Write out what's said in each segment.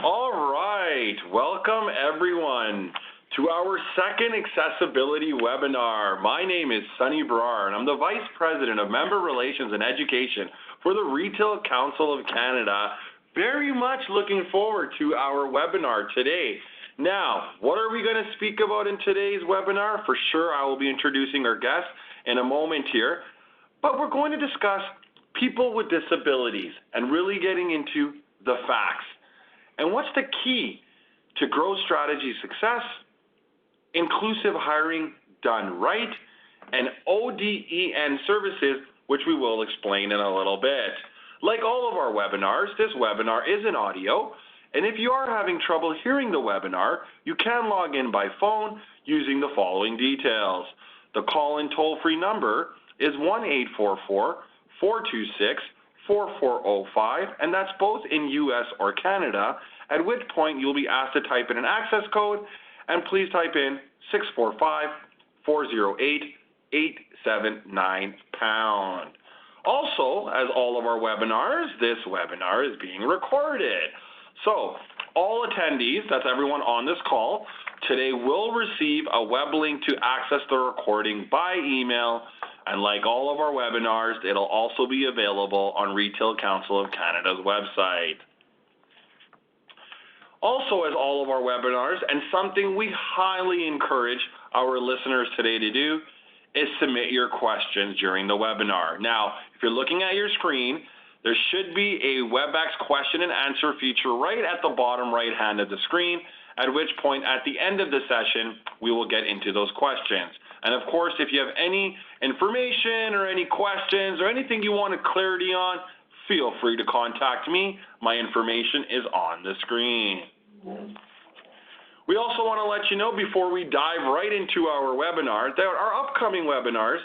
All right, welcome everyone to our second accessibility webinar. My name is Sunny Brar, and I'm the Vice President of Member Relations and Education for the Retail Council of Canada. Very much looking forward to our webinar today. Now, what are we going to speak about in today's webinar? For sure, I will be introducing our guests in a moment here, but we're going to discuss people with disabilities and really getting into the facts. And what's the key to growth strategy success, inclusive hiring done right, and ODEN services, which we will explain in a little bit. Like all of our webinars, this webinar is in audio, and if you are having trouble hearing the webinar, you can log in by phone using the following details. The call-in toll-free number is 1-844-426-4405, and that's both in US or Canada, at which point you'll be asked to type in an access code, and please type in 645-408-879#. Also, as all of our webinars, this webinar is being recorded. So, all attendees, that's everyone on this call, today will receive a web link to access the recording by email, and like all of our webinars, it'll also be available on Retail Council of Canada's website. Also, as all of our webinars, and something we highly encourage our listeners today to do, is submit your questions during the webinar. Now, if you're looking at your screen, there should be a WebEx question and answer feature right at the bottom right hand of the screen, at which point at the end of the session, we will get into those questions. And of course, if you have any information or any questions or anything you want clarity on, feel free to contact me. My information is on the screen. We also want to let you know before we dive right into our webinar that our upcoming webinars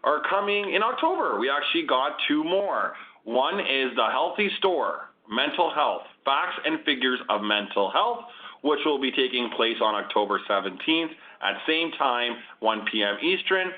are coming in October. We actually got two more. One is the Healthy Store, Mental Health, Facts and Figures of Mental Health, which will be taking place on October 17th at same time, 1 p.m. Eastern.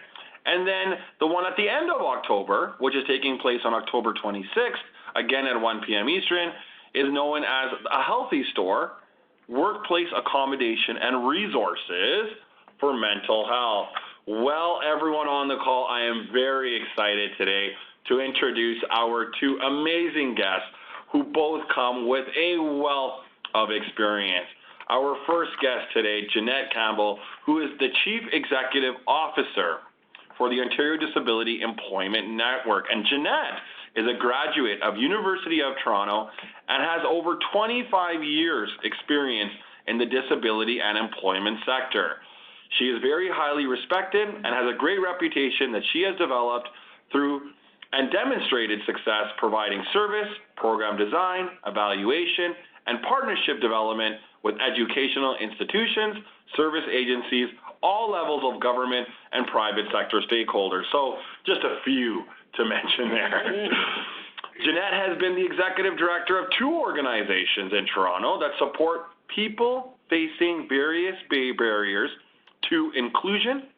And then the one at the end of October, which is taking place on October 26th, again at 1 p.m. Eastern, is known as a Healthy Store, Workplace Accommodation and Resources for Mental Health. Well, everyone on the call, I am very excited today to introduce our two amazing guests who both come with a wealth of experience. Our first guest today, Jeanette Campbell, who is the Chief Executive Officer for the Ontario Disability Employment Network. And Jeanette is a graduate of University of Toronto and has over 25 years experience in the disability and employment sector. She is very highly respected and has a great reputation that she has developed through and demonstrated success providing service, program design, evaluation, and partnership development with educational institutions, service agencies, all levels of government and private sector stakeholders. So just a few to mention there. Jeanette has been the executive director of two organizations in Toronto that support people facing various barriers to inclusion,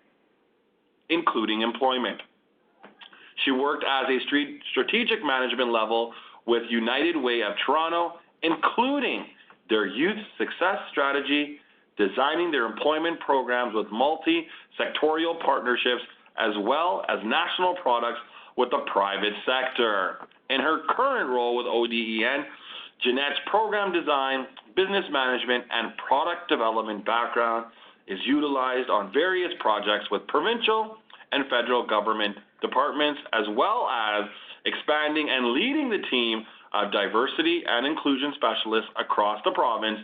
including employment. She worked as a strategic management level with United Way of Toronto, including their youth success strategy, designing their employment programs with multi-sectorial partnerships, as well as national products with the private sector. In her current role with ODEN, Jeanette's program design, business management, and product development background is utilized on various projects with provincial and federal government departments, as well as expanding and leading the team of diversity and inclusion specialists across the province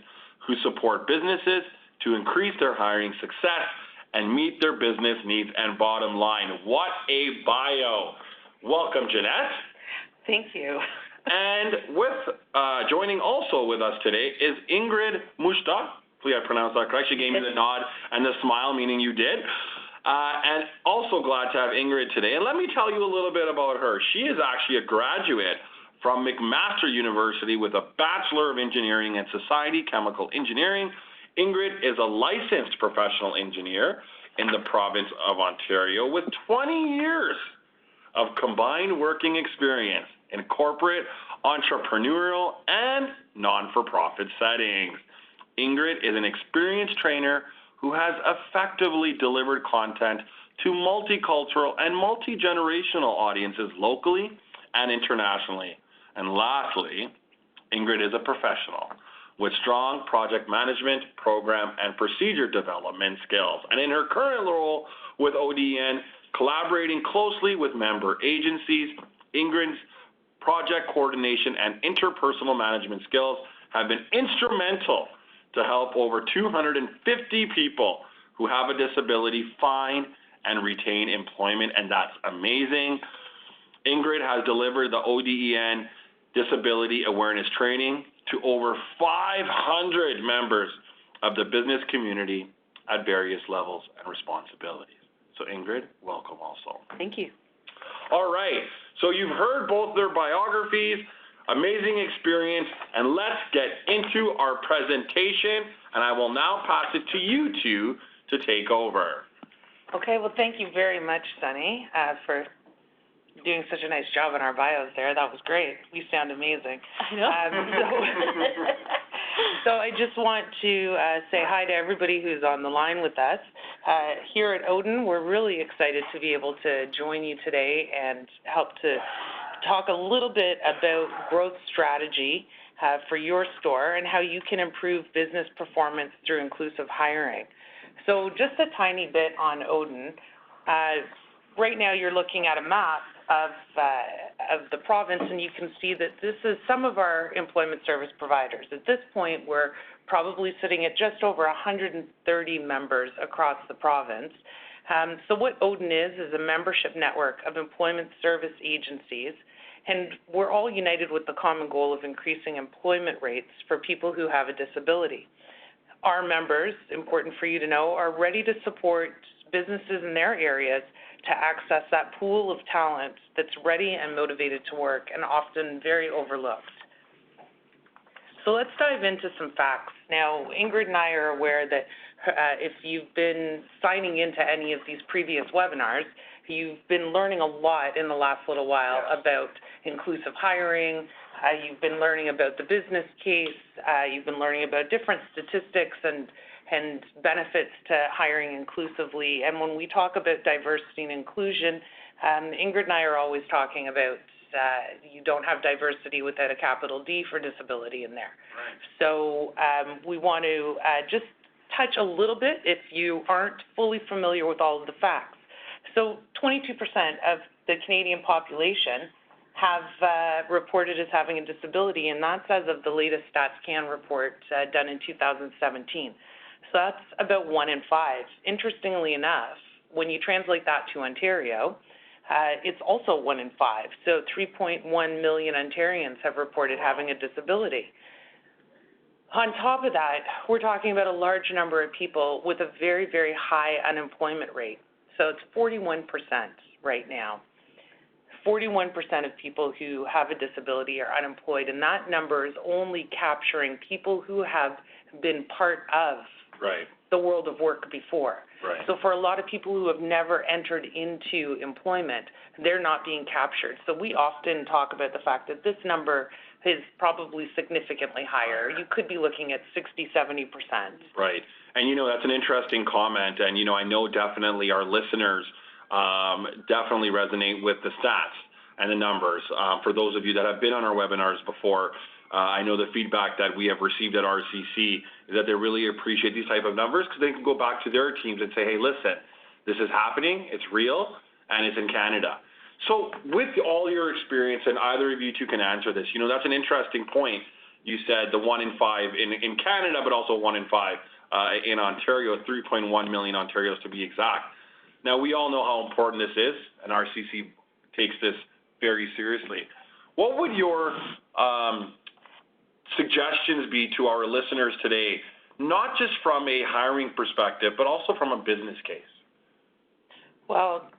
who support businesses to increase their hiring success and meet their business needs and bottom line. What a bio. Welcome, Jeanette. Thank you. And with joining also with us today is Ingrid Mushta. Hopefully I pronounced that correct. She gave me the nod and the smile, meaning you did. And also glad to have Ingrid today. And let me tell you a little bit about her. She is actually a graduate from McMaster University with a Bachelor of Engineering in Society Chemical Engineering. Ingrid is a licensed professional engineer in the province of Ontario with 20 years of combined working experience in corporate entrepreneurial, and non-for-profit settings. Ingrid is an experienced trainer who has effectively delivered content to multicultural and multi-generational audiences locally and internationally. And lastly, Ingrid is a professional with strong project management, program, and procedure development skills. And in her current role with ODN, collaborating closely with member agencies, Ingrid's project coordination and interpersonal management skills have been instrumental to help over 250 people who have a disability find and retain employment, and that's amazing. Ingrid has delivered the ODEN disability awareness training to over 500 members of the business community at various levels and responsibilities. So Ingrid, welcome also. Thank you. All right, so you've heard both their biographies, amazing experience, and let's get into our presentation, and I will now pass it to you two to take over. Okay, well, thank you very much, Sunny, for doing such a nice job on our bios there. That was great. We sound amazing. I know. So I just want to say hi to everybody who's on the line with us. Here at Odin, we're really excited to be able to join you today and help to talk a little bit about growth strategy for your store and how you can improve business performance through inclusive hiring. So just a tiny bit on Odin. Right now you're looking at a map of the province, and you can see that this is some of our employment service providers. At this point, we're probably sitting at just over 130 members across the province. So what Odin is a membership network of employment service agencies, and we're all united with the common goal of increasing employment rates for people who have a disability. Our members, important for you to know, are ready to support businesses in their areas to access that pool of talent that's ready and motivated to work and often very overlooked. So let's dive into some facts. Now, Ingrid and I are aware that if you've been signing into any of these previous webinars, you've been learning a lot in the last little while about inclusive hiring. You've been learning about the business case. You've been learning about different statistics and benefits to hiring inclusively. And when we talk about diversity and inclusion, Ingrid and I are always talking about you don't have diversity without a capital D for disability in there. Right. So we want to just touch a little bit if you aren't fully familiar with all of the facts. So 22% of the Canadian population have reported as having a disability, and that's as of the latest StatsCan report done in 2017. So that's about 1 in 5. Interestingly enough, when you translate that to Ontario, it's also 1 in 5. So 3.1 million Ontarians have reported having a disability. On top of that, we're talking about a large number of people with a very, very high unemployment rate. So it's 41% right now. 41% of people who have a disability are unemployed, and that number is only capturing people who have been part of the world of work before. Right. So for a lot of people who have never entered into employment, they're not being captured. So we often talk about the fact that this number is probably significantly higher. You could be looking at 60, 70%. Right. And, you know, that's an interesting comment. And, you know, I know definitely our listeners definitely resonate with the stats and the numbers. For those of you that have been on our webinars before, I know the feedback that we have received at RCC is that they really appreciate these type of numbers because they can go back to their teams and say, hey, listen, this is happening, it's real, and it's in Canada. So with all your experience, and either of you two can answer this, you know, that's an interesting point. You said the 1 in 5 in Canada, but also 1 in 5 in Ontario, 3.1 million Ontarios to be exact. Now, we all know how important this is, and RCC takes this very seriously. What would your suggestions be to our listeners today, not just from a hiring perspective, but also from a business case? Well,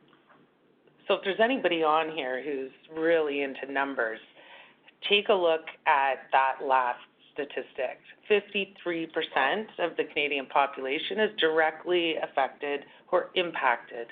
so if there's anybody on here who's really into numbers, take a look at that last statistic. 53% of the Canadian population is directly affected or impacted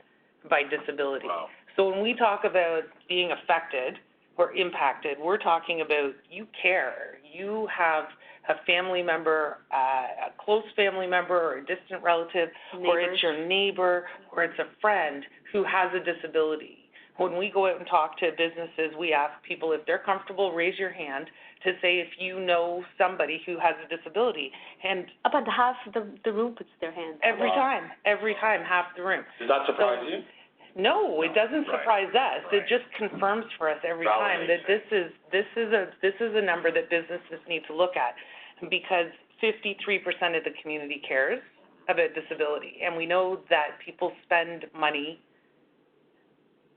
by disability. Wow. So when we talk about being affected, or impacted. We're talking about you care. You have a family member, a close family member or a distant relative, or it's your neighbor, or it's a friend who has a disability. When we go out and talk to businesses, we ask people if they're comfortable, raise your hand to say if you know somebody who has a disability. And about half the room puts their hand up. Every time, half the room. Does that surprise you? No, it doesn't surprise us. It just confirms for us every time that this is a number that businesses need to look at, because 53% of the community cares about disability, and we know that people spend money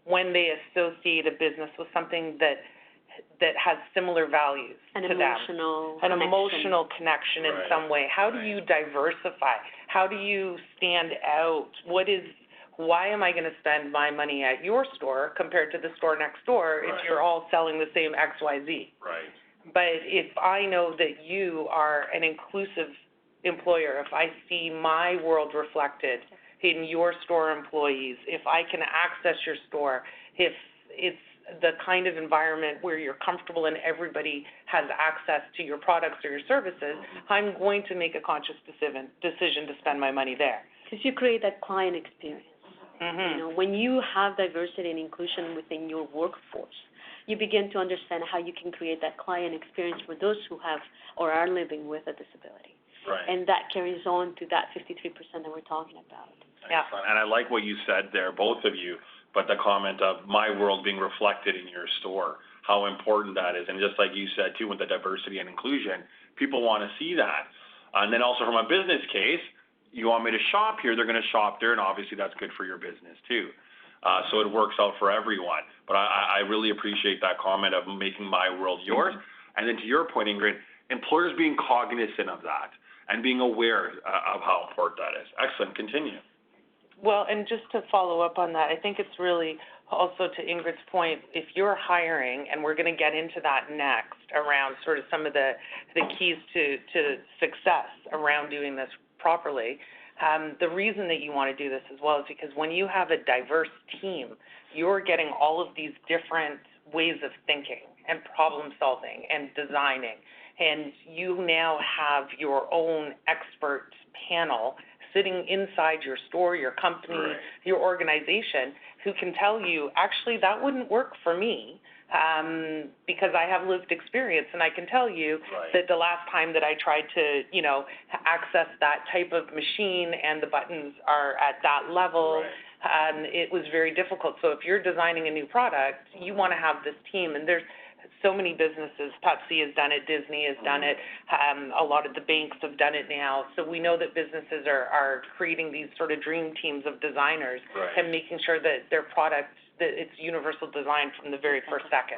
when they associate a business with something that has similar values to them. An emotional connection in some way. How do you diversify? How do you stand out? Why am I going to spend my money at your store compared to the store next door if you're all selling the same XYZ? Right. But if I know that you are an inclusive employer, if I see my world reflected in your store employees, if I can access your store, if it's the kind of environment where you're comfortable and everybody has access to your products or your services, I'm going to make a conscious decision to spend my money there. Because you create that client experience. You know, when you have diversity and inclusion within your workforce, you begin to understand how you can create that client experience for those who have or are living with a disability. Right. And that carries on to that 53% that we're talking about. Yeah. And I like what you said there, both of you, but the comment of my world being reflected in your store, how important that is. And just like you said, too, with the diversity and inclusion, people want to see that. And then also from a business case, you want me to shop here, they're going to shop there, and obviously that's good for your business, too. So it works out for everyone. But I really appreciate that comment of making my world yours. And then to your point, Ingrid, employers being cognizant of that and being aware of how important that is. Excellent. Continue. Well, and just to follow up on that, I think it's really also to Ingrid's point, if you're hiring, and we're going to get into that next around sort of some of the keys to success around doing this properly, the reason that you want to do this as well is because when you have a diverse team, you're getting all of these different ways of thinking and problem solving and designing, and you now have your own expert panel sitting inside your store, your company, your organization, who can tell you, actually, that wouldn't work for me because I have lived experience, and I can tell you that the last time that I tried to, access that type of machine and the buttons are at that level, it was very difficult. So if you're designing a new product, you want to have this team, and there's so many businesses. Pepsi has done it, Disney has done it, a lot of the banks have done it now. So we know that businesses are creating these sort of dream teams of designers and making sure that their product, that it's universal design from the very first second.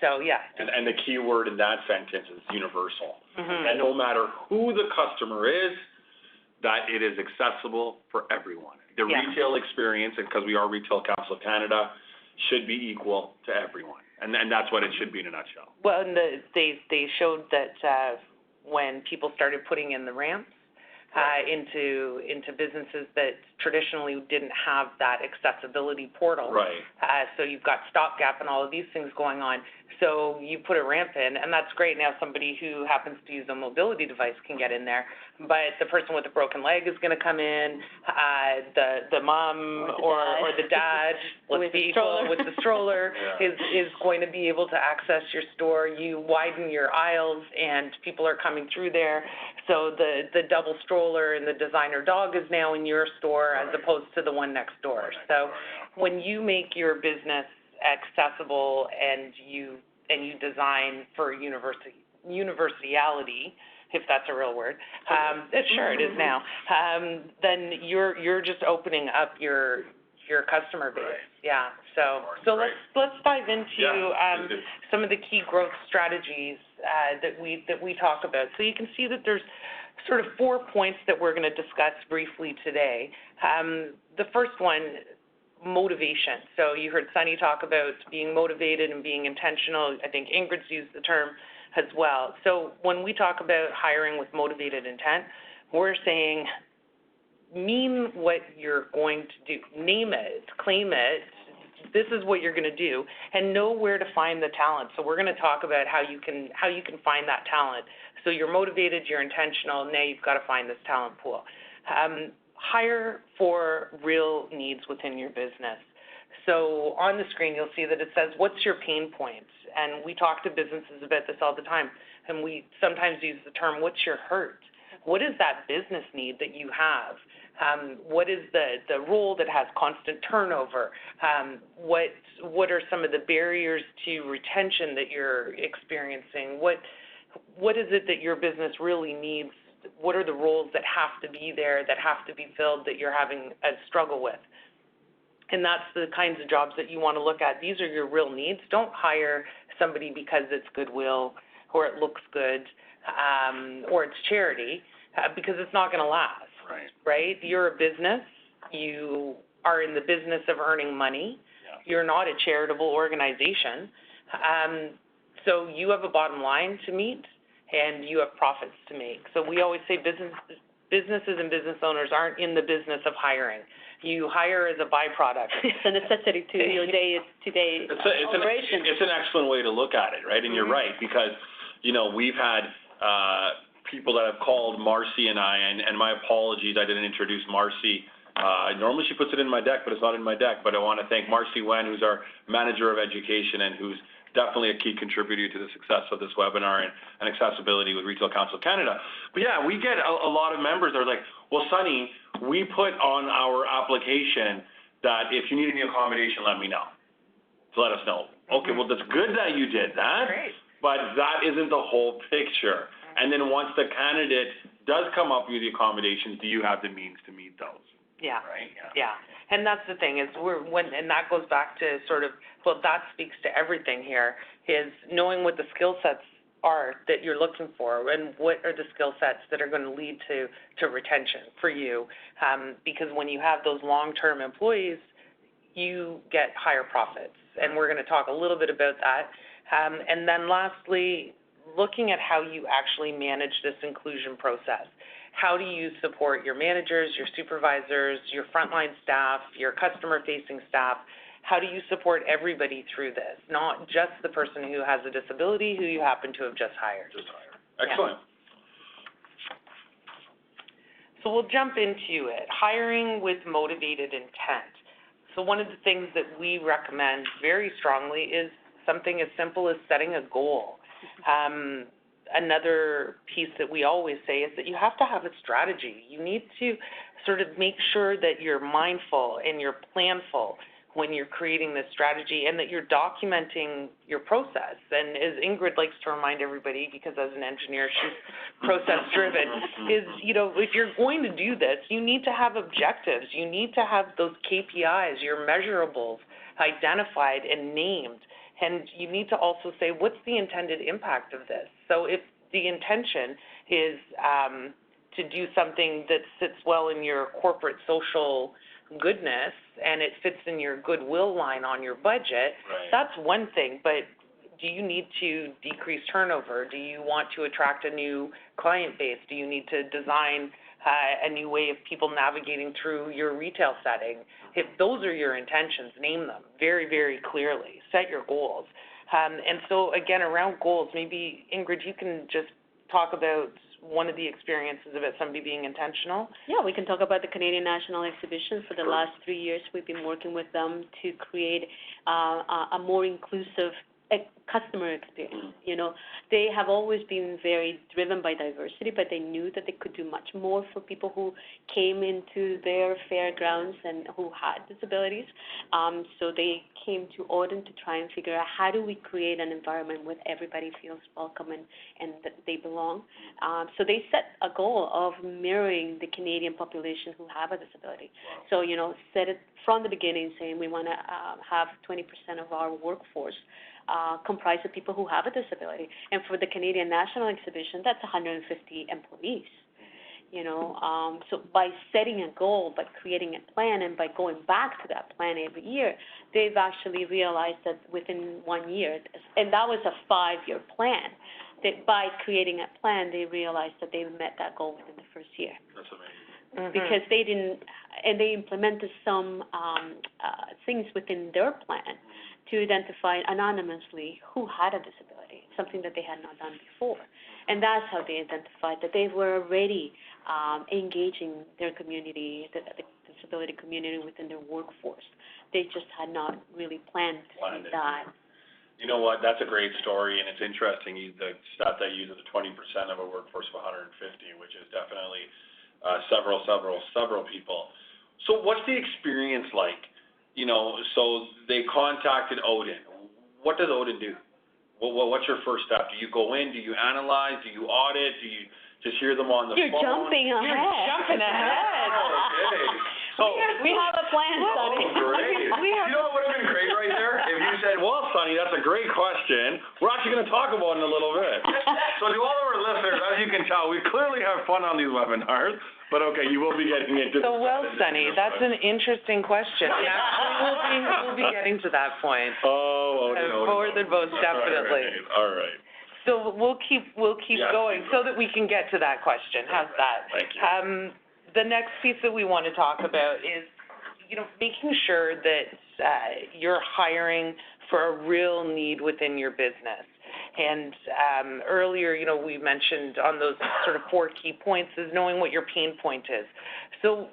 So, yeah. And the key word in that sentence is universal. And no matter who the customer is, that it is accessible for everyone. The retail experience, and because we are Retail Council of Canada, should be equal to everyone. And that's what it should be in a nutshell. Well, and they showed that when people started putting in the ramps into businesses that traditionally didn't have that accessibility portal. So you've got stopgap and all of these things going on. So you put a ramp in, and that's great. Now somebody who happens to use a mobility device can get in there, but the person with a broken leg is going to come in, the mom or the dad, let's be equal, with the stroller is going to be able to access your store. You widen your aisles, and people are coming through there. So the double stroller and the designer dog is now in your store as opposed to the one next door. So when you make your business accessible and you design for universality, if that's a real word, sure it is now, then you're just opening up your customer base. So let's dive into some of the key growth strategies that we talk about. So you can see that there's sort of 4 points that we're going to discuss briefly today. The first one, motivation. So you heard Sunny talk about being motivated and being intentional. I think Ingrid's used the term as well. So when we talk about hiring with motivated intent, we're saying mean what you're going to do. Name it, claim it. this is what you're going to do, and know where to find the talent. So we're going to talk about how you can find that talent. So you're motivated, you're intentional, now you've got to find this talent pool. Hire for real needs within your business. So on the screen, you'll see that it says, what's your pain points? And we talk to businesses about this all the time, and we sometimes use the term, what's your hurt? What is that business need that you have? What is the role that has constant turnover? What are some of the barriers to retention that you're experiencing? What is it that your business really needs? What are the roles that have to be there, that have to be filled, that you're having a struggle with? And that's the kinds of jobs that you want to look at. These are your real needs. Don't hire somebody because it's goodwill or it looks good or it's charity because it's not going to last. Right? You're a business. You are in the business of earning money. Yeah. You're not a charitable organization. So you have a bottom line to meet and you have profits to make. So we always say businesses and business owners aren't in the business of hiring. You hire as a byproduct. It's a necessity to your day-to-day operation. It's an excellent way to look at it, right? And you're right, because, we've had people that have called Marcy and I, and my apologies, I didn't introduce Marcy. Normally she puts it in my deck, but it's not in my deck. But I want to thank Marcy Wen, who's our Manager of Education and who's definitely a key contributor to the success of this webinar and accessibility with Retail Council Canada. But yeah, we get a lot of members that are like, well, Sunny, we put on our application that if you need any accommodation, let me know. So let us know. Okay, well, that's good that you did that, Great. But that isn't the whole picture. And then once the candidate does come up with the accommodations, do you have the means to meet those? Yeah. Right? Yeah. And that's the thing is and that goes back to sort of, well, that speaks to everything here, is knowing what the skill sets are that you're looking for and what are the skill sets that are going to lead to retention for you. Because when you have those long-term employees, you get higher profits. And we're going to talk a little bit about that. And then lastly, looking at how you actually manage this inclusion process. How do you support your managers, your supervisors, your frontline staff, your customer-facing staff? How do you support everybody through this, not just the person who has a disability who you happen to have just hired? Excellent. Yeah. So we'll jump into it. Hiring with motivated intent. So one of the things that we recommend very strongly is something as simple as setting a goal. Another piece that we always say is that you have to have a strategy. You need to sort of make sure that you're mindful and you're planful when you're creating this strategy and that you're documenting your process. And as Ingrid likes to remind everybody, because as an engineer, she's process-driven, is, if you're going to do this, you need to have objectives. You need to have those KPIs, your measurables, identified and named. And you need to also say, what's the intended impact of this? So if the intention is to do something that sits well in your corporate social goodness and it fits in your goodwill line on your budget, right, that's one thing. But do you need to decrease turnover? Do you want to attract a new client base? Do you need to design a new way of people navigating through your retail setting? If those are your intentions, name them very, very clearly. Set your goals. And so, again, around goals, maybe, Ingrid, you can just talk about one of the experiences about somebody being intentional. Yeah, we can talk about the Canadian National Exhibition. For the last 3 years, we've been working with them to create a more inclusive customer experience. They have always been very driven by diversity, but they knew that they could do much more for people who came into their fairgrounds and who had disabilities. So they came to Auden to try and figure out how do we create an environment where everybody feels welcome and that they belong. So they set a goal of mirroring the Canadian population who have a disability. So, set it from the beginning, saying we want to have 20% of our workforce comprised of people who have a disability. And for the Canadian National Exhibition, that's 150 employees. So by setting a goal, by creating a plan, and by going back to that plan every year, they've actually realized that within 1 year, and that was a 5-year plan, that by creating a plan, they realized that they met that goal within the first year. That's amazing. because they didn't, and they implemented some things within their plan to identify anonymously who had a disability, something that they had not done before. And that's how they identified that they were already engaging their community, the disability community within their workforce. They just had not really planned that. You know what? That's a great story, and it's interesting. The stat that you used, the 20% of a workforce of 150, which is definitely several people. So what's the experience like? You know, so they contacted Odin. What does Odin do? What's your first step? Do you go in? Do you analyze? Do you audit? Do you just hear them on the phone? You're jumping ahead. You're jumping ahead. Okay. So we have a plan, Sonny. Great. You know what would have been great right there? If you said, well, Sonny, that's a great question. We're actually going to talk about it in a little bit. So to all of our listeners, as you can tell, we clearly have fun on these webinars. But okay, you will be getting into. So well, Sonny, that's an interesting question. Actually, we'll be getting to that point. Oh, more than most, definitely. All right. So we'll keep going so that we can get to that question. How's that? Thank you. The next piece that we want to talk about is, making sure that you're hiring for a real need within your business. And earlier, we mentioned on those sort of 4 key points is knowing what your pain point is. So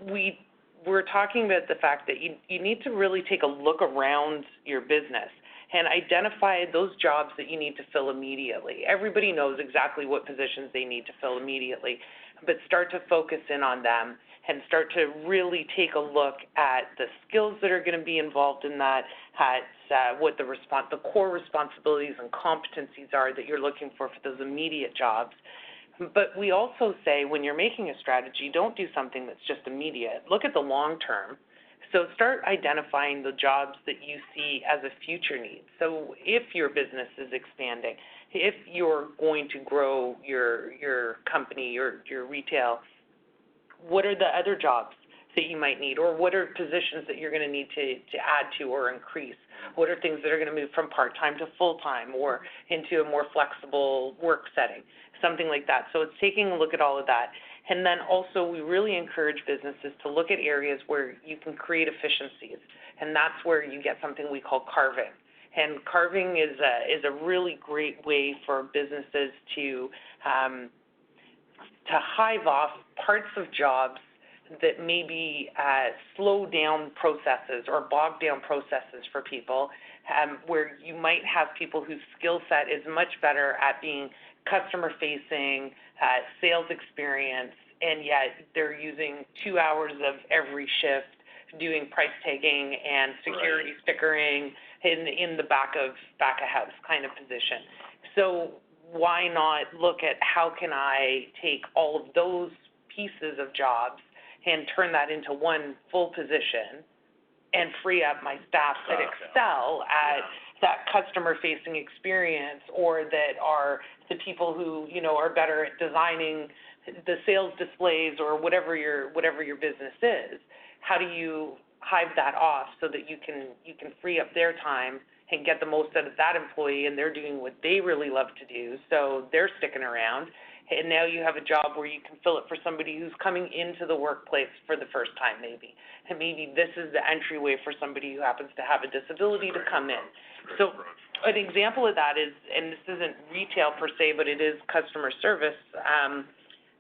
we're talking about the fact that you need to really take a look around your business and identify those jobs that you need to fill immediately. Everybody knows exactly what positions they need to fill immediately, but start to focus in on them and start to really take a look at the skills that are going to be involved in that, at what the core responsibilities and competencies are that you're looking for those immediate jobs. But we also say when you're making a strategy, don't do something that's just immediate. Look at the long term. So start identifying the jobs that you see as a future need. So if your business is expanding, if you're going to grow your company, your retail, what are the other jobs that you might need, or what are positions that you're going to need to add to or increase? What are things that are going to move from part-time to full-time or into a more flexible work setting, something like that. So it's taking a look at all of that. And then also we really encourage businesses to look at areas where you can create efficiencies, and that's where you get something we call carving. And carving is a really great way for businesses to hive off parts of jobs that maybe slow down processes or bog down processes for people, where you might have people whose skill set is much better at being customer-facing, sales experience, and yet they're using 2 hours of every shift doing price tagging and security stickering in the back of house kind of position. So why not look at how can I take all of those pieces of jobs and turn that into one full position and free up my staff that excel at that customer-facing experience, or that are the people who, are better at designing the sales displays or whatever your business is. How do you hive that off so that you can free up their time and get the most out of that employee, and they're doing what they really love to do, so they're sticking around. And now you have a job where you can fill it for somebody who's coming into the workplace for the first time maybe. And maybe this is the entryway for somebody who happens to have a disability to come in. So an example of that is, and this isn't retail per se, but it is customer service,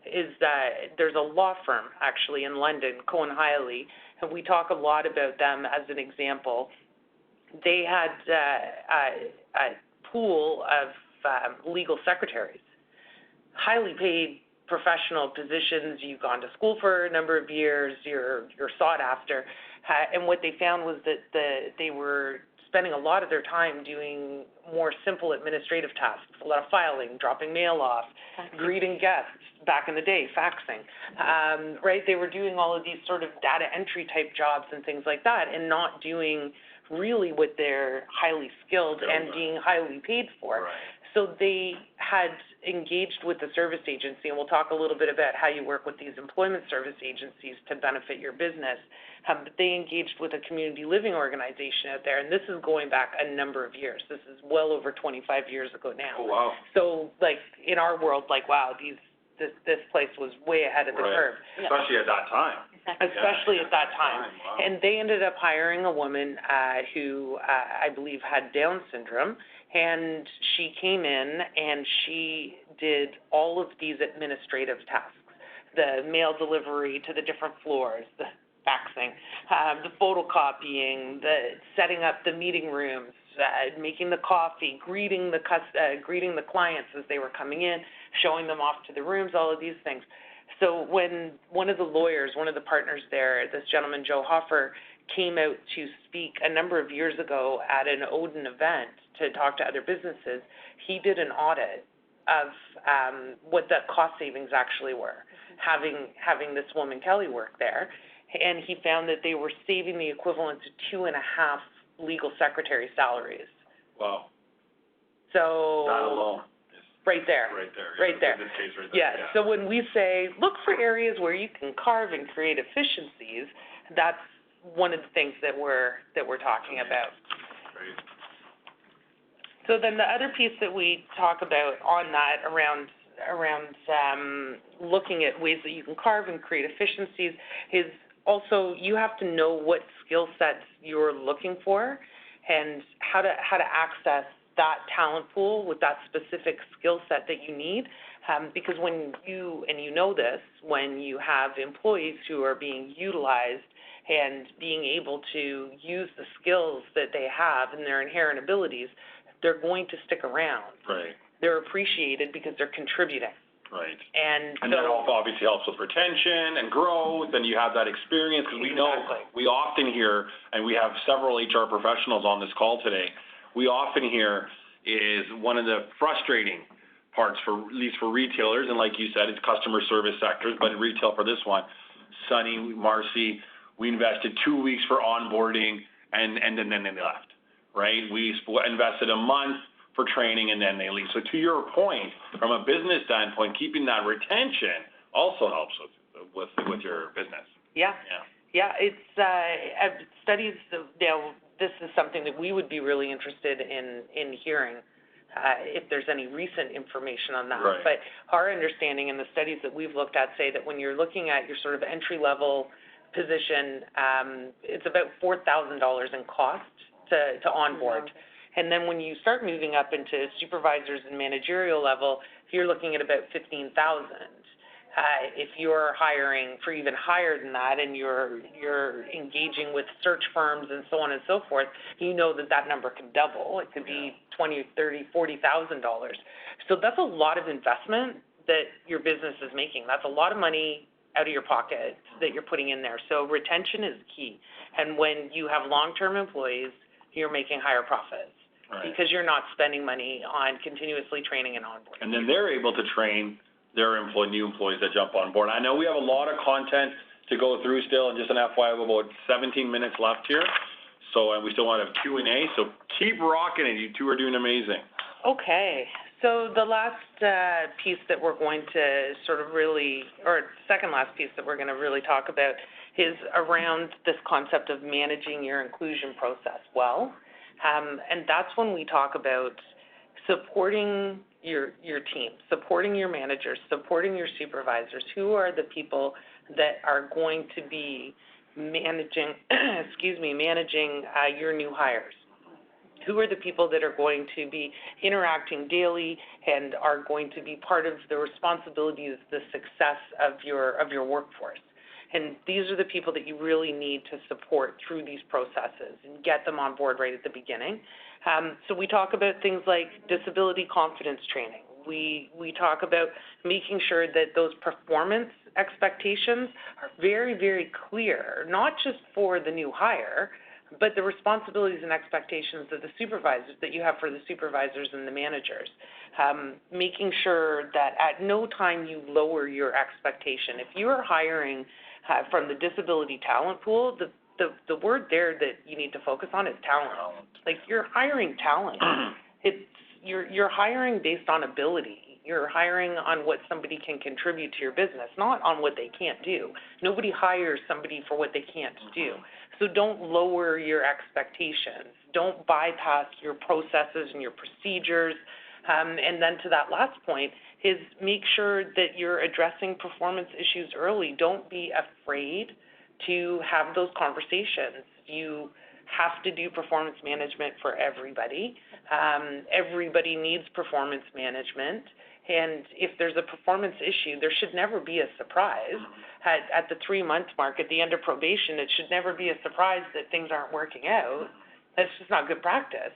is that there's a law firm actually in London, Cohen Hiley, and we talk a lot about them as an example. They had a pool of legal secretaries, highly paid professional positions. You've gone to school for a number of years, you're sought after, and what they found was that they were spending a lot of their time doing more simple administrative tasks, a lot of filing, dropping mail off, greeting guests, back in the day, faxing, right? They were doing all of these sort of data entry type jobs and things like that, and not doing really what they're highly skilled and being highly paid for. Right. So they had engaged with the service agency, and we'll talk a little bit about how you work with these employment service agencies to benefit your business. But they engaged with a community living organization out there, and this is going back a number of years. This is well over 25 years ago now. Oh, wow. So, like, in our world, like, wow, this place was way ahead of the curve. Especially at that time. Especially at that time. Wow. And they ended up hiring a woman who I believe had Down syndrome, and she came in and she did all of these administrative tasks, the mail delivery to the different floors, the faxing, the photocopying, the setting up the meeting rooms, making the coffee, greeting the clients as they were coming in, showing them off to the rooms, all of these things. So when one of the lawyers, one of the partners there, this gentleman, Joe Hoffer, came out to speak a number of years ago at an Odin event to talk to other businesses, he did an audit of what the cost savings actually were, having this woman, Kelly, work there. And he found that they were saving the equivalent to 2.5 legal secretary salaries. Wow. So that alone. Right there. Right there. In this case, right there. Yeah. So when we say look for areas where you can carve and create efficiencies, that's one of the things that we're talking about. Great. So then the other piece that we talk about on that around looking at ways that you can carve and create efficiencies is also you have to know what skill sets you're looking for and how to access that talent pool with that specific skill set that you need. Because when you know this, when you have employees who are being utilized and being able to use the skills that they have and their inherent abilities, they're going to stick around. Right. They're appreciated because they're contributing. Right. And so, that obviously helps with retention and growth, and you have that experience, because we know, we often hear, and we have several HR professionals on this call today, we often hear is one of the frustrating parts, for at least for retailers, and like you said, it's customer service sectors, but in retail for this one, Sunny, Marcy, we invested 2 weeks for onboarding, and then they left, right? We invested a month for training, and then they leave. So to your point, from a business standpoint, keeping that retention also helps with your business. Yeah. It's studies. This is something that we would be really interested in hearing if there's any recent information on that. Right. But our understanding and the studies that we've looked at say that when you're looking at your sort of entry-level position, it's about $4,000 in cost to onboard. Mm-hmm. And then when you start moving up into supervisors and managerial level, you're looking at about $15,000. If you're hiring for even higher than that and you're engaging with search firms and so on and so forth, you know that number could double. It could be $20,000, $30,000, $40,000. So that's a lot of investment that your business is making. That's a lot of money out of your pocket that you're putting in there. So retention is key. And when you have long-term employees, you're making higher profits. Right. Because you're not spending money on continuously training and onboarding. And then they're able to train their new employees that jump on board. I know we have a lot of content to go through still, and just an FYI, we have about 17 minutes left here. So we still want to have Q&A, so keep rocking it. You two are doing amazing. Okay. So the last piece that we're going to sort of second last piece that we're going to really talk about is around this concept of managing your inclusion process well. And that's when we talk about supporting your team, supporting your managers, supporting your supervisors, who are the people that are going to be managing your new hires. Who are the people that are going to be interacting daily and are going to be part of the responsibilities, the success of your workforce. And these are the people that you really need to support through these processes and get them on board right at the beginning. So we talk about things like disability confidence training. We talk about making sure that those performance expectations are very, very clear, not just for the new hire, but the responsibilities and expectations of the supervisors that you have for the supervisors and the managers. Making sure that at no time you lower your expectation. If you are hiring from the disability talent pool, the word there that you need to focus on is talent. Like, you're hiring talent. You're hiring based on ability. You're hiring on what somebody can contribute to your business, not on what they can't do. Nobody hires somebody for what they can't do. So don't lower your expectations. Don't bypass your processes and your procedures. And then to that last point is make sure that you're addressing performance issues early. Don't be afraid to have those conversations. You have to do performance management for everybody. Everybody needs performance management. And if there's a performance issue, there should never be a surprise. At the 3-month mark, at the end of probation, it should never be a surprise that things aren't working out. That's just not good practice.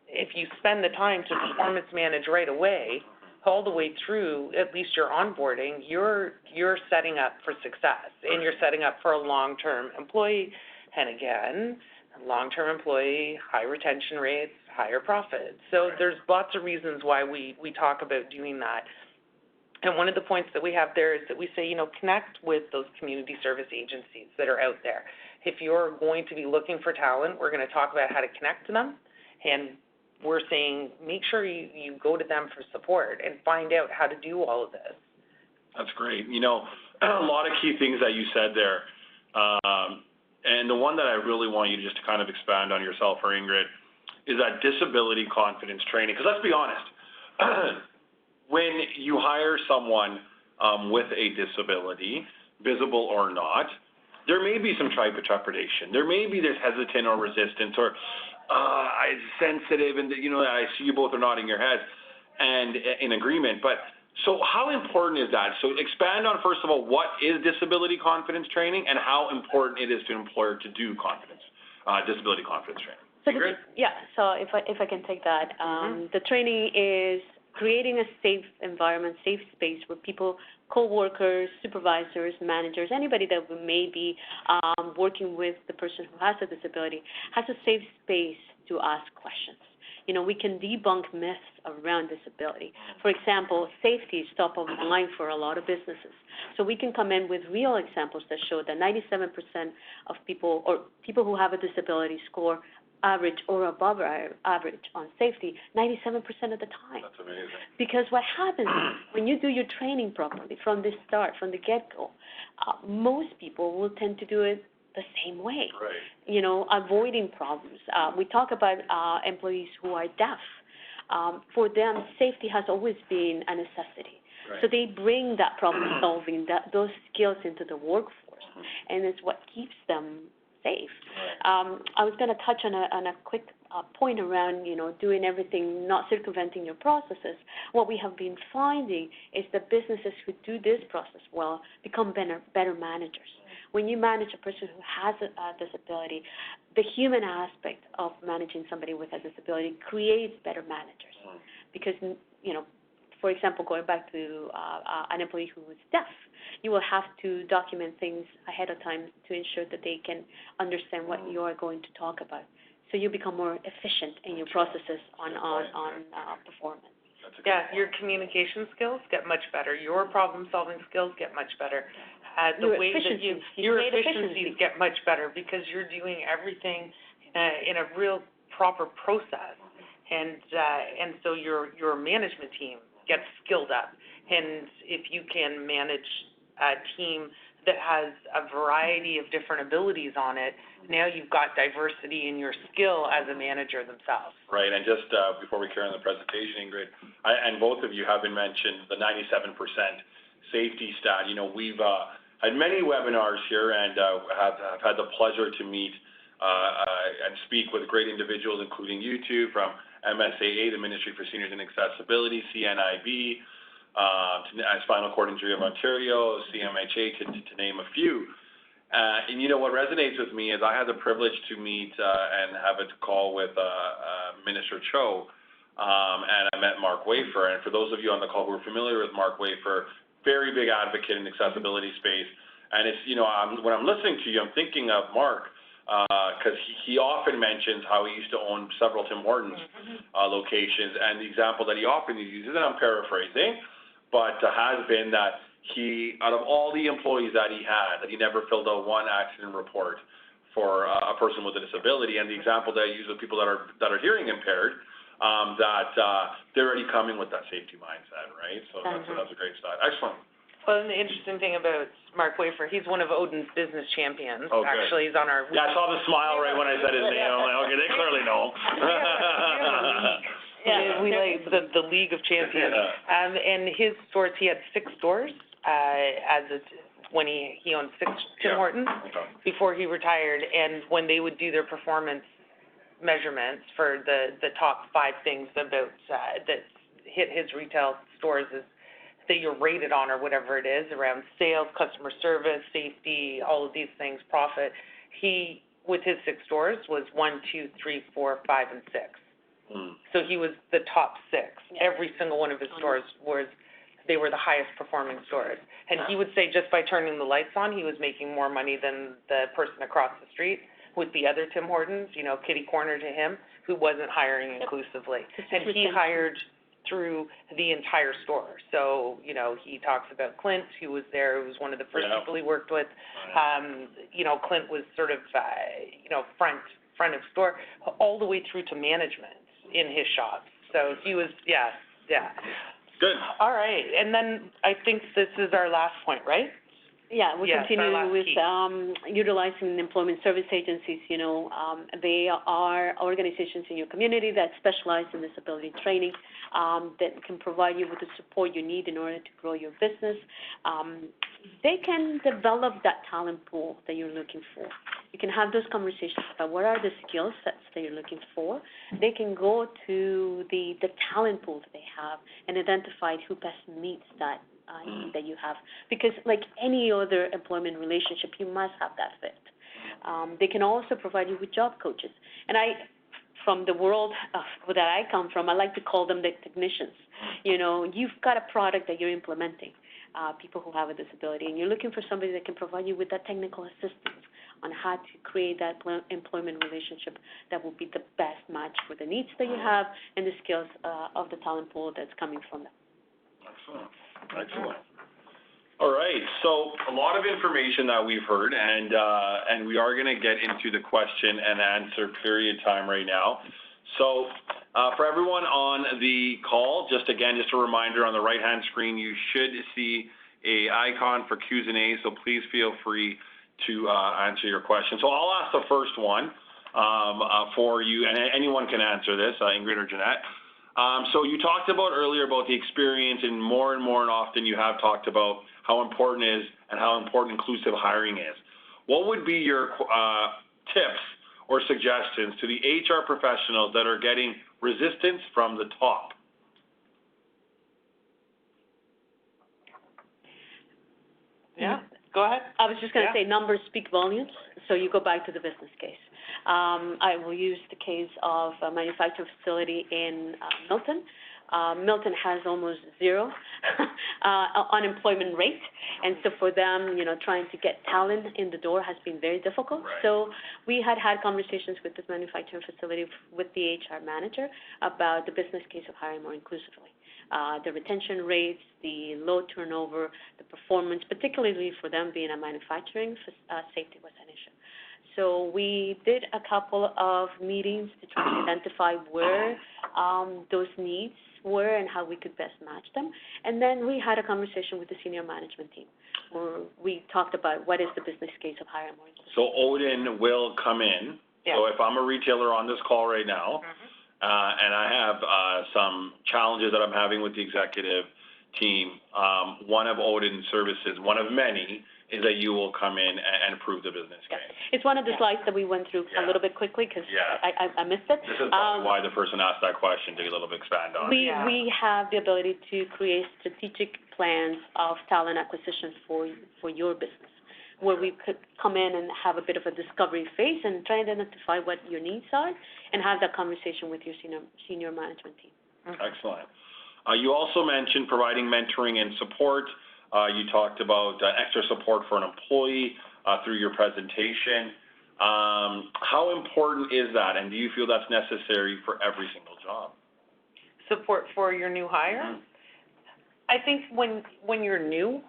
If you spend the time to performance manage right away, all the way through at least your onboarding, you're setting up for success, and you're setting up for a long-term employee. And again, long-term employee, high retention rates, higher profits. So there's lots of reasons why we talk about doing that. And one of the points that we have there is that we say, connect with those community service agencies that are out there. If you're going to be looking for talent, we're going to talk about how to connect to them. And we're saying make sure you go to them for support and find out how to do all of this. That's great. A lot of key things that you said there. And the one that I really want you to just kind of expand on yourself or Ingrid is that disability confidence training. Because let's be honest, when you hire someone with a disability, visible or not, there may be some trepidation. There may be this hesitant or resistance or it's sensitive, and I see you both are nodding your heads and in agreement. But so how important is that? So expand on, first of all, what is disability confidence training and how important it is to an employer to do disability confidence training. So if I can take that, the training is creating a safe environment, safe space where people, co-workers, supervisors, managers, anybody that may be working with the person who has a disability, has a safe space to ask questions. We can debunk myths around disability. For example, safety is top of mind for a lot of businesses. So we can come in with real examples that show that 97% of people, or people who have a disability, score average or above average on safety 97% of the time. That's amazing. Because what happens when you do your training properly from the start, from the get-go, most people will tend to do it the same way. Right. Avoiding problems. We talk about employees who are deaf. For them, safety has always been a necessity. Right. So they bring that problem solving, those skills into the workforce, and it's what keeps them safe. Right. I was going to touch on a quick point around, doing everything, not circumventing your processes. What we have been finding is that businesses who do this process well become better managers. When you manage a person who has a disability, the human aspect of managing somebody with a disability creates better managers. Because, for example, going back to an employee who is deaf, you will have to document things ahead of time to ensure that they can understand what you are going to talk about. So you become more efficient in your processes on performance. Your communication skills get much better. Your problem-solving skills get much better. Your efficiencies get much better because you're doing everything in a real proper process, and so your management team gets skilled up. And if you can manage a team that has a variety of different abilities on it, now you've got diversity in your skill as a manager themselves. Right, and just before we carry on the presentation, Ingrid, and both of you have been mentioned the 97% safety stat. We've had many webinars here and have had the pleasure to meet and speak with great individuals, including you two from MSAA, the Ministry for Seniors and Accessibility, CNIB, Spinal Cord Injury of Ontario, CMHA, to name a few. And what resonates with me is I had the privilege to meet and have a call with Minister Cho, and I met Mark Wafer. And for those of you on the call who are familiar with Mark Wafer, very big advocate in the accessibility space. And it's, when I'm listening to you, I'm thinking of Mark, because he often mentions how he used to own several Tim Hortons locations, and the example that he often uses, and I'm paraphrasing, but has been that he, out of all the employees that he had, that he never filled out one accident report for a person with a disability, and the example that I use with people that are hearing impaired, that they're already coming with that safety mindset, right? So that's a great start. Excellent. Well, and the interesting thing about Mark Wafer, he's one of Odin's business champions. Oh, actually, he's on our... Yeah, I saw the smile right when I said his name. I'm like, okay, they clearly know him. We like the League of Champions. And his stores, he had 6 stores when he owned 6 Tim Hortons before he retired. And when they would do their performance measurements for the top 5 things about that hit his retail stores is that you're rated on or whatever it is around sales, customer service, safety, all of these things, profit. He, with his 6 stores, was 1, 2, 3, 4, 5, and 6. So he was the top 6. Yeah. Every single one of his stores they were the highest performing stores. And he would say just by turning the lights on, he was making more money than the person across the street with the other Tim Hortons, kitty corner to him, who wasn't hiring inclusively. And he hired through the entire store. So, he talks about Clint, who was there, who was one of the first people he worked with. Clint was sort of, front of store, all the way through to management in his shops. So he was, Good. All right. And then I think this is our last point, right? Yeah, we continue with utilizing employment service agencies. They are organizations in your community that specialize in disability training that can provide you with the support you need in order to grow your business. They can develop that talent pool that you're looking for. You can have those conversations about what are the skill sets that you're looking for. They can go to the talent pool that they have and identify who best meets that that you have, because like any other employment relationship, you must have that fit. They can also provide you with job coaches, and from the world that I come from, I like to call them the technicians. You've got a product that you're implementing, people who have a disability, and you're looking for somebody that can provide you with that technical assistance on how to create that employment relationship that will be the best match for the needs that you have and the skills of the talent pool that's coming from them. Excellent. All right. So a lot of information that we've heard, and we are going to get into the question and answer period time right now. So for everyone on the call, just a reminder, on the right-hand screen, you should see a icon for Q's and A's, so please feel free to answer your question. So I'll ask the first one for you, and anyone can answer this, Ingrid or Jeanette. So you talked about earlier about the experience, and more often you have talked about how important it is and how important inclusive hiring is. What would be your tips or suggestions to the HR professionals that are getting resistance from the top? Yeah, go ahead. I was just going to say numbers speak volumes, so you go back to the business case. I will use the case of a manufacturing facility in Milton. Milton has almost 0 unemployment rate, and so for them, trying to get talent in the door has been very difficult. Right. So we had conversations with this manufacturing facility with the HR manager about the business case of hiring more inclusively. The retention rates, the low turnover, the performance, particularly for them being a manufacturing, safety was an issue. So we did a couple of meetings to try to identify where those needs were and how we could best match them. And then we had a conversation with the senior management team where we talked about what is the business case of hiring more inclusive. So Odin will come in. Yeah. So if I'm a retailer on this call right now, and I have some challenges that I'm having with the executive team, one of Odin's services, one of many, is that you will come in and approve the business case. It's one of the slides that we went through a little bit quickly because I missed it. This is why the person asked that question, to a little bit expand on. We have the ability to create strategic plans of talent acquisition for your business, where we could come in and have a bit of a discovery phase and try and identify what your needs are and have that conversation with your senior management team. Excellent. You also mentioned providing mentoring and support. You talked about extra support for an employee through your presentation. How important is that, and do you feel that's necessary for every single job? Support for your new hire? I think when you're new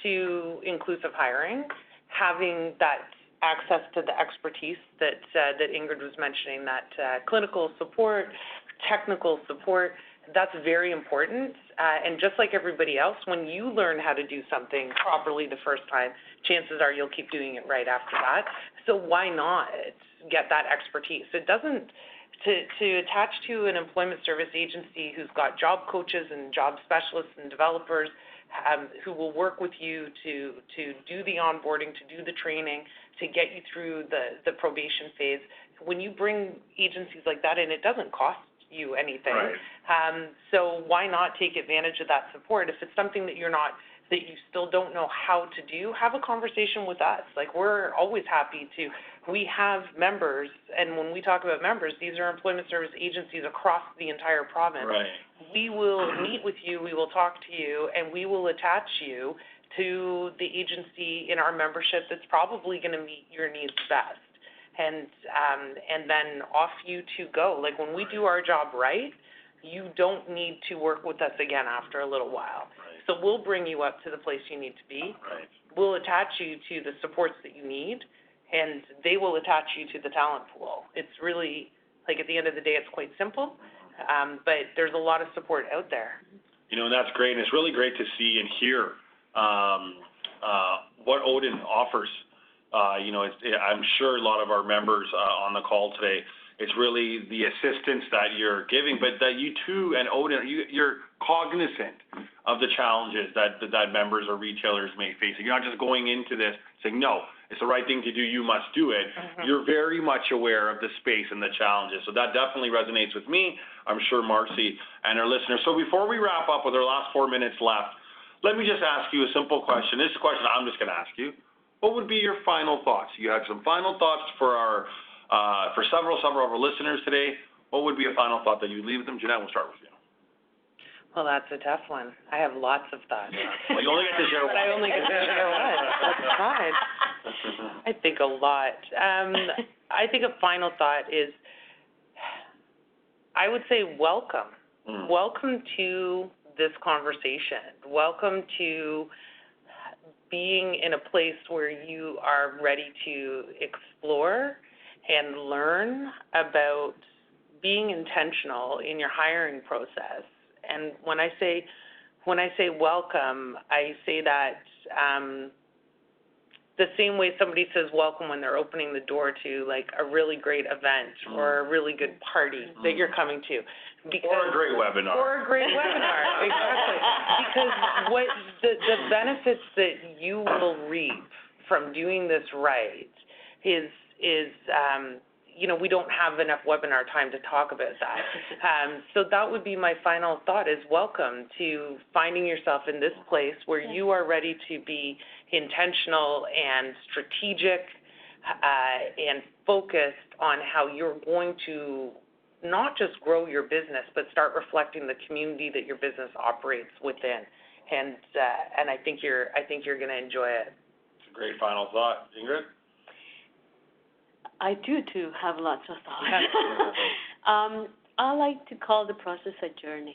to inclusive hiring, having that access to the expertise that Ingrid was mentioning, that clinical support, technical support, that's very important. And just like everybody else, when you learn how to do something properly the first time, chances are you'll keep doing it right after that. So why not get that expertise? It doesn't to attach to an employment service agency who's got job coaches and job specialists and developers who will work with you to do the onboarding, to do the training, to get you through the probation phase. When you bring agencies like that in, it doesn't cost you anything. Right. So why not take advantage of that support? If it's something that that you still don't know how to do, have a conversation with us. Like, we're always happy to. We have members, and when we talk about members, these are employment service agencies across the entire province. Right. We will meet with you, we will talk to you, and we will attach you to the agency in our membership that's probably going to meet your needs best. And then off you to go. Like, when we do our job right, you don't need to work with us again after a little while. Right. So we'll bring you up to the place you need to be. Right. We'll attach you to the supports that you need, and they will attach you to the talent pool. It's really, like, at the end of the day, it's quite simple, but there's a lot of support out there. You know, and that's great, and it's really great to see and hear what Odin offers. You know, I'm sure a lot of our members on the call today, it's really the assistance that you're giving, but that you too, and Odin, you're cognizant of the challenges that members or retailers may face. You're not just going into this saying, no, it's the right thing to do, you must do it. Mm-hmm. You're very much aware of the space and the challenges. So that definitely resonates with me, I'm sure Marcy and our listeners. So before we wrap up with our last 4 minutes left, let me just ask you a simple question. This is a question I'm just going to ask you. What would be your final thoughts? You have some final thoughts for our for several of our listeners today. What would be a final thought that you leave with them? Jeanette, we'll start with you. Well, that's a tough one. I have lots of thoughts. Well, you only get to share one. But I only get to share one. That's fine. I think a lot. I think a final thought is, I would say welcome. Welcome to this conversation. Welcome to being in a place where you are ready to explore and learn about being intentional in your hiring process. And when I say welcome, I say that the same way somebody says welcome when they're opening the door to, like, a really great event or a really good party that you're coming to. Or a great webinar. Or a great webinar, exactly. Because what the benefits that you will reap from doing this right is you know, we don't have enough webinar time to talk about that. So that would be my final thought, is welcome to finding yourself in this place where you are ready to be intentional and strategic and focused on how you're going to not just grow your business, but start reflecting the community that your business operates within. And I think you're going to enjoy it. It's a great final thought. Ingrid? I do too have lots of thoughts. I like to call the process a journey.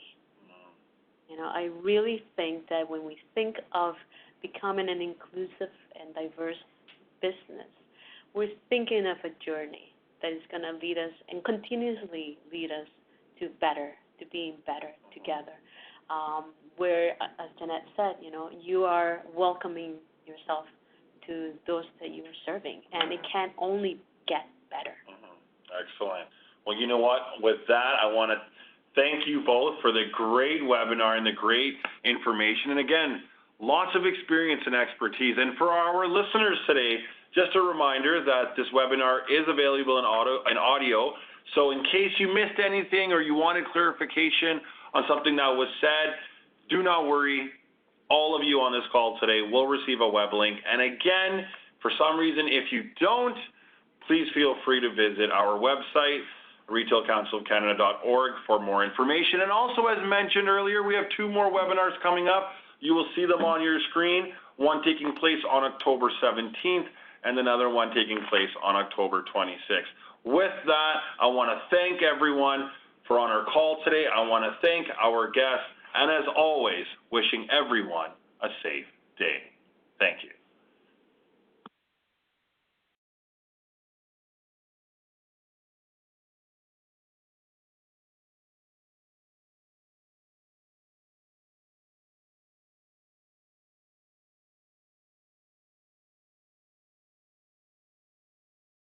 You know, I really think that when we think of becoming an inclusive and diverse business, we're thinking of a journey that is going to lead us and continuously lead us to better, to being better together. Where, as Jeanette said, you know, you are welcoming yourself to those that you are serving, and it can only get better. Excellent. Well, you know what? With that, I want to thank you both for the great webinar and the great information. And again, lots of experience and expertise. And for our listeners today, just a reminder that this webinar is available in audio. So in case you missed anything or you wanted clarification on something that was said, do not worry. All of you on this call today will receive a web link. And again, for some reason, if you don't, please feel free to visit our website, retailcouncilofcanada.org, for more information. And also, as mentioned earlier, we have 2 more webinars coming up. You will see them on your screen, one taking place on October 17th and another one taking place on October 26th. With that, I want to thank everyone for on our call today. I want to thank our guests, and as always, wishing everyone a safe day. Thank you.